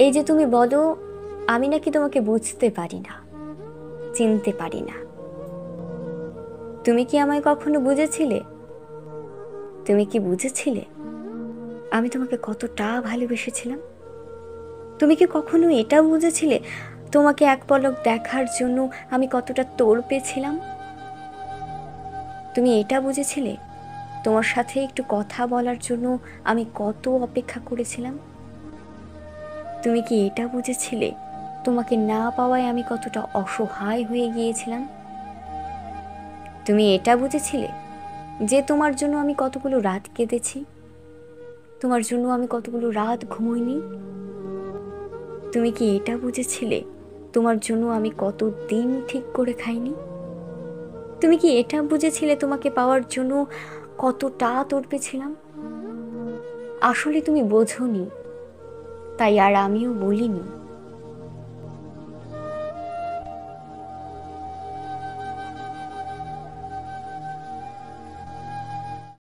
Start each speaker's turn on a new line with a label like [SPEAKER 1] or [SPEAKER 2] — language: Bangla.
[SPEAKER 1] এই যে তুমি বলো আমি নাকি তোমাকে বুঝতে পারি না, চিনতে পারি না, তুমি কি আমায় কখনো বুঝেছিলে? তুমি কি বুঝেছিলে আমি তোমাকে কতটা ভালোবেসেছিলাম? তুমি কি কখনো এটা বুঝেছিলে তোমাকে এক পলক দেখার জন্য আমি কতটা তোড়পেছিলাম? তুমি এটা বুঝেছিলে তোমার সাথে একটু কথা বলার জন্য আমি কত অপেক্ষা করেছিলাম? তুমি কি এটা বুঝেছিলে তোমাকে না পাওয়ায় আমি কতটা অসহায় হয়ে গিয়েছিলাম? তুমি এটা বুঝেছিলে যে তোমার জন্য আমি কতগুলো রাত কেঁদেছি, তোমার জন্য আমি কতগুলো রাত ঘুমোইনি? তুমি কি এটা বুঝেছিলে তোমার জন্য আমি কত দিন ঠিক করে খাইনি? তুমি কি এটা বুঝেছিলে তোমাকে পাওয়ার জন্য কতটা তড়পেছিলাম? আসলে তুমি বোঝোনি, তাই আর আমিও বলিনি।